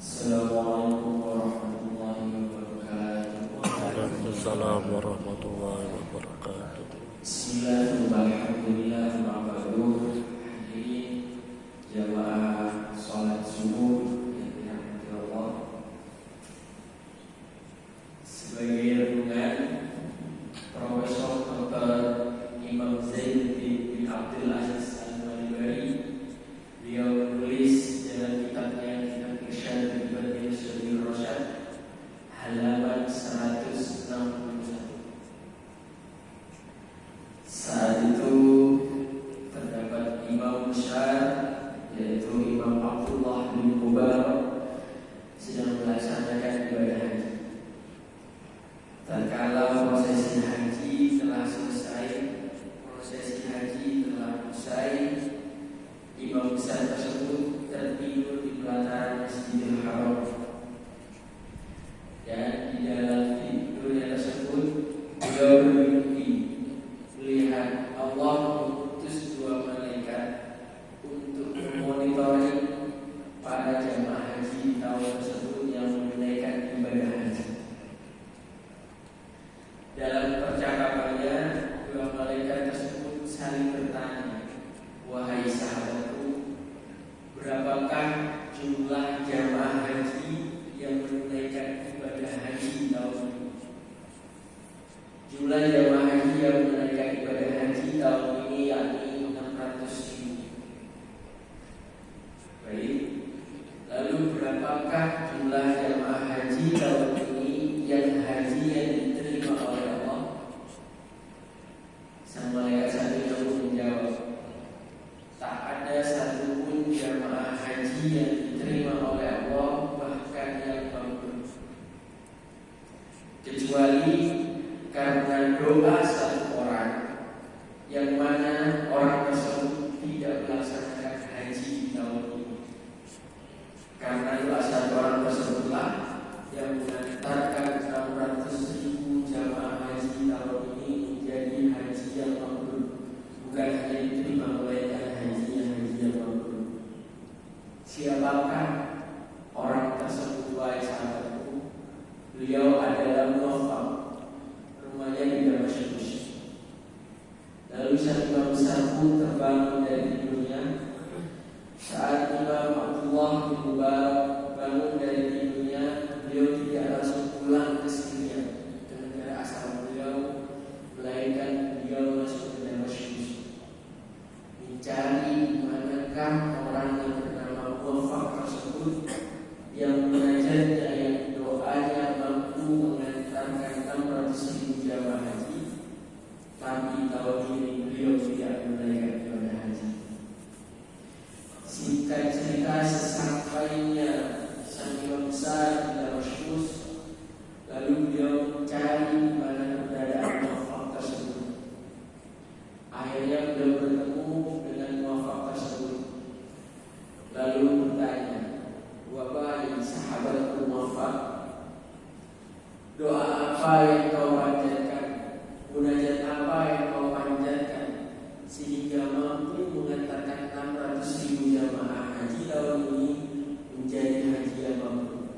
Assalamualaikum warahmatullahi wabarakatuh. Waalaikumsalam warahmatullahi wabarakatuh. Bismillahirrahmanirrahim. Hadirin jamaah salat subuh yang dirahmati Allah. Sebagai renungan, Profesor Dr. Imam Zain bin Abdul Aziz Al-Malibari, beliau menulis dalam kitabnya Kitab Irsyad Ibadil Sabil Rasyad halaman 161. Saat itu terdapat imam besar, yaitu Imam Abdullah bin Mubarak, sedang melaksanakan ibadah haji. Tatkala prosesi haji telah selesai, imam besar tersebut tertidur di pelataran Masjidil Haram. Dan di dalam tidurnya tersebut beliau bermimpi melihat Allah mengutus dua malaikat untuk memonitoring para jemaah haji di tahun tersebut yang menunaikan ibadah haji. Dalam percakapannya, dua malaikat tersebut saling bertanya, "Wahai sahabatku, berapakah jumlah jemaah haji yang menunaikan ibadah haji tahun ini?" Jumlah jemaah haji yang menunaikan ibadah haji tahun ini yakni 600.000. Baik, lalu berapakah jumlah jemaah haji tahun ini yang haji yang diterima oleh Allah? Sang malaikat satu pun menjawab, "Tak ada satupun jemaah haji yang diterima oleh Allah, bahkan yang mabrur, kecuali karena doa satu orang, yang mana orang tersebut tidak melaksanakan haji di tahun ini. Karena doa satu orang tersebutlah yang mengantarkan 600.000 jamaah haji tahun ini menjadi haji yang mabrur, bukan hanya diterima melainkan haji yang mabrur. Siapakah orang tersebut, wahai sahabatku? Beliau adalah muwafaq, rumahnya di Damaskus." Lalu sang imam besar pun terbangun dari tidurnya. Saat Imam Abdullah bin Mubarak bangun dari tidurnya, beliau tidak langsung pulang ke Syria, ke negara asal beliau, melainkan beliau masuk ke Damaskus, mencari manakah orang yang bernama muwafaq tersebut, yang munajatnya, yang doanya mampu mengantarkan 600.000 jamaah haji, tapi tahun ini beliau tidak menunaikan ibadah haji. Singkat cerita, sesampainya sang imam besar di Damaskus, lalu beliau mencari di mana keberadaan muwafaq tersebut. Akhirnya beliau bertemu dengan muwafaq tersebut, lalu bertanya, "Wahai sahabatku muwafaq, doa apa yang kau panjatkan, munajat apa yang kau panjatkan sehingga mampu mengantarkan 600.000 jamaah haji tahun ini menjadi haji yang mabrur?"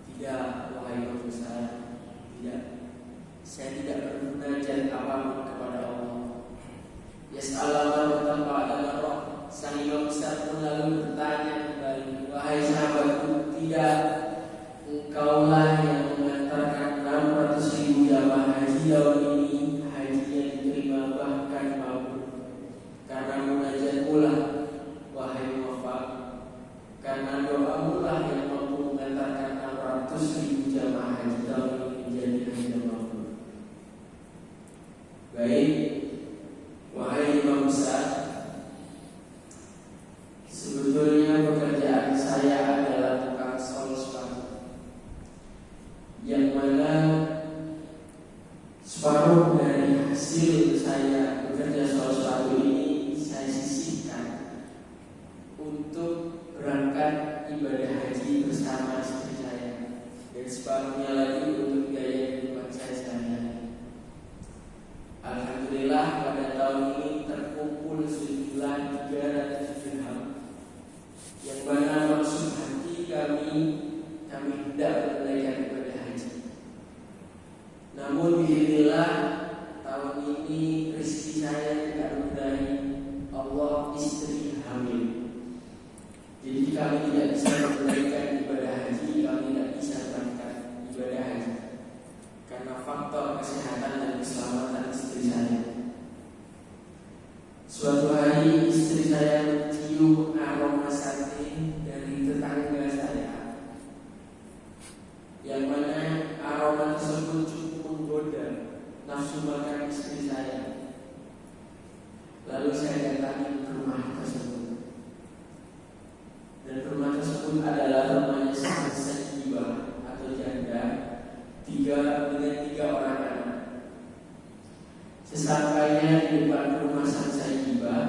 "Tidak, wahai imam besar, tidak. Saya tidak bermunajat apapun kepada Allah." Yas'alama wa sang imam besar pun lalu bertanya kembali, "Wahai sahabatku, tidak. Engkaulah yang mengantarkan 600.000 jamaah haji tahun ini haji yang diterima bahkan mabrur. Karena munajatmu lah, wahai muwafaq, karena doamu lah yang mampu mengantarkan 600.000 jamaah haji tahun ini menjadi haji yang mabrur." Baik, wahai imam besar, sebetulnya pekerjaan saya adalah tukang sol sepatu, yang mana separuh dari hasil saya bekerja sol sepatu ini saya sisihkan untuk berangkat ibadah haji bersama istri saya, dan separuhnya lagi untuk biaya kehidupan saya sehari-hari. Alhamdulillah, pada tahun ini terkumpul sejumlah 300 dirham, yang mana hendak menunaikan ibadah haji. Namun biidznillah tahun ini rezeki saya dikaruniai Allah istri hamil. Jadi kami tidak bisa menunaikan ibadah haji, kami tidak bisa berangkat ibadah haji karena faktor kesehatan dan keselamatan istri saya. Suatu hari istri saya mencium aroma sate dari tetangga saya, yang mana aroma tersebut cukup menggoda nafsu makan istri saya. Lalu saya datangi ke rumah tersebut, dan rumah tersebut adalah rumahnya sang sayyibah atau janda dengan 3 orang anak. Sesampainya di depan rumah sang sayyibah,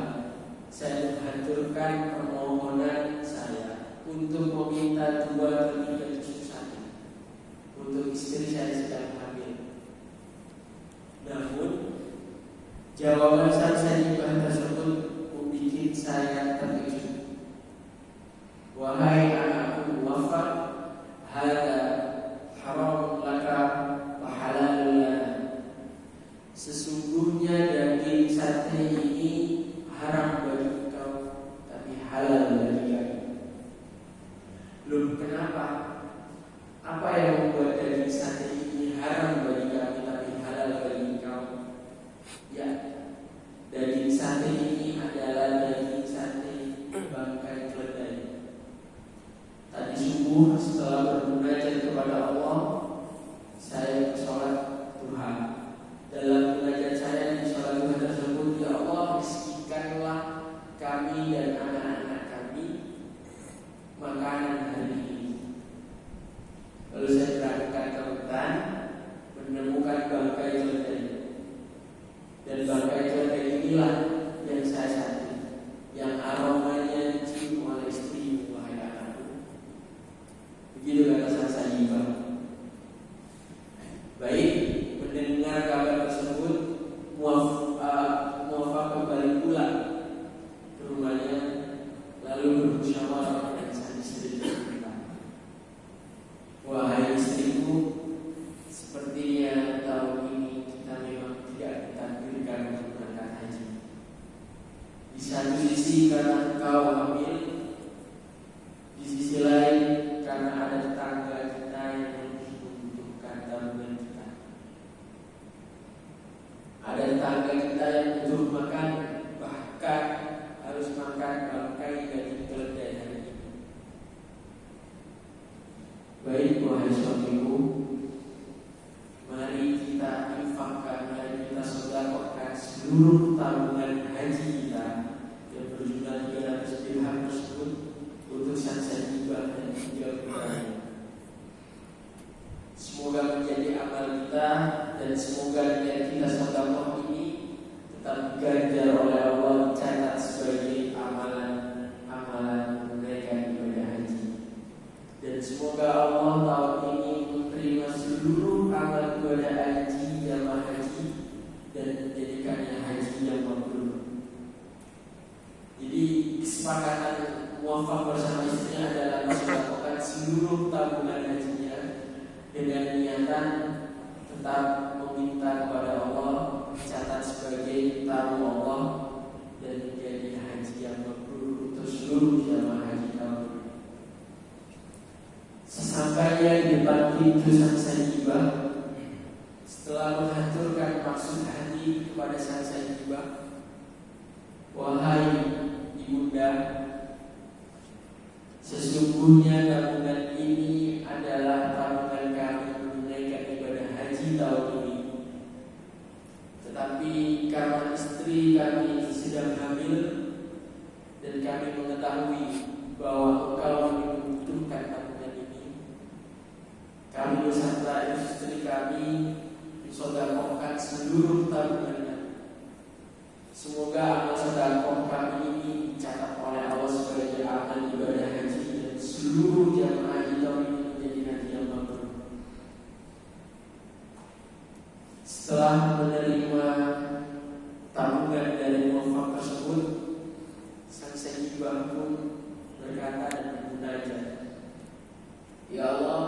saya menghaturkan permohonan saya untuk meminta 2 atau 3 tusuk sate untuk istri saya sedang hamil. Namun jawaban sang sayyibah tersebut membuat saya terkejut. Wahai anakku wafat, hada haram laka wa halalun lana. Sesungguhnya daging sate ini haram bagi engkau, tapi halal bagi kami. Loh, kenapa? Apa yang membuat daging sate ini haram bagi kami tapi halal bagi engkau? Ya, daging sate ini adalah daging sate bangkai keledai. Tadi subuh setelah bermunajat kepada Allah, saya sholat duha. Dalam munajat saya di sholat duha tersebut, ya Allah, rezekikanlah kami dan anak-anak kami makanan hari ini. Lalu saya berangkat ke hutan, menemukan bangkai keledai, dan bangkai keledai inilah yang saya sate, yang aromanya dicium oleh istri, wahai anakku. Begitu kata sang sayyibah. Baik, mendengar kabar tersebut, muafak kembali pulang ke rumahnya, lalu bermusyawarah dengan sang istri tersebut. Wahai istriku, sepertinya tahun ini kita memang tidak ditakdirkan untuk berangkat haji. Di satu sisi karena engkau hamil, di sisi lain karena ada tetangga kita yang lebih membutuhkan tabungan kita. Ada tetangga kita yang butuh makan, bahkan harus makan bangkai dari keledai hari ini. Baik, wahai suamiku, mari kita infakkan, mari kita sedekahkan seluruh tabungan haji kita yang berjumlah 300 dirham tersebut untuk sang sayyibah dan 3 putranya. Semoga menjadi amal kita, dan semoga niat kita sedekah ini tetap diganjar oleh Allah, dicatat sebagai amalan menunaikan ibadah haji. Dan semoga Allah tahun ini menerima seluruh amal ibadah haji jamaah haji dan menjadikannya haji yang mabrur. Jadi kesepakatan muafak bersama istrinya adalah mensedekahkan seluruh tabungan hajinya dengan niatan tetap meminta kepada Allah, dicatat sebagai tamu Allah dan menjadi haji yang mabrur untuk seluruh jamaah haji tahun ini. Sesampainya di depan pintu sang sayyibah, setelah menghaturkan maksud hati kepada sang sayyibah, wahai ibunda, sesungguhnya tabungan ini adalah tabungan kami menunaikan ibadah haji tahun ini. Tetapi karena istri kami sedang hamil dan kami mengetahui bahwa engkau lebih membutuhkan tabungan ini, kami beserta istri kami mensedekahkan seluruh tabungannya. Semoga amal sedekah kami ini dicatat oleh Allah sebagai amal ibadah haji, dan seluruh jamaah haji tahun ini menjadi haji yang mabrur. Setelah menerima tabungan dari muafak tersebut, sang sayyibah pun berkata dan bermunajat, ya Allah,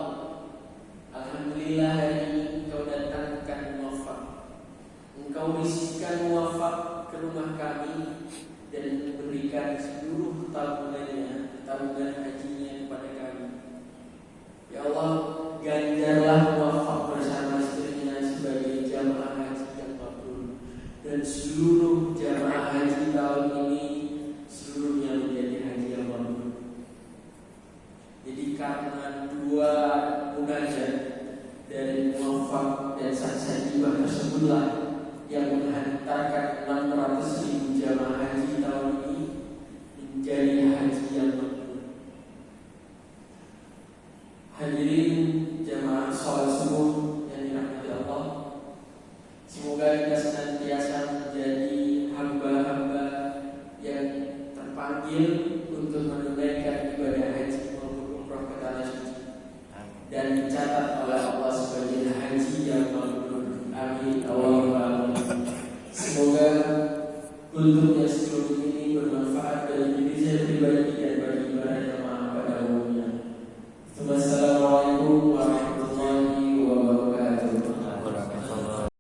untuk yang sebelumnya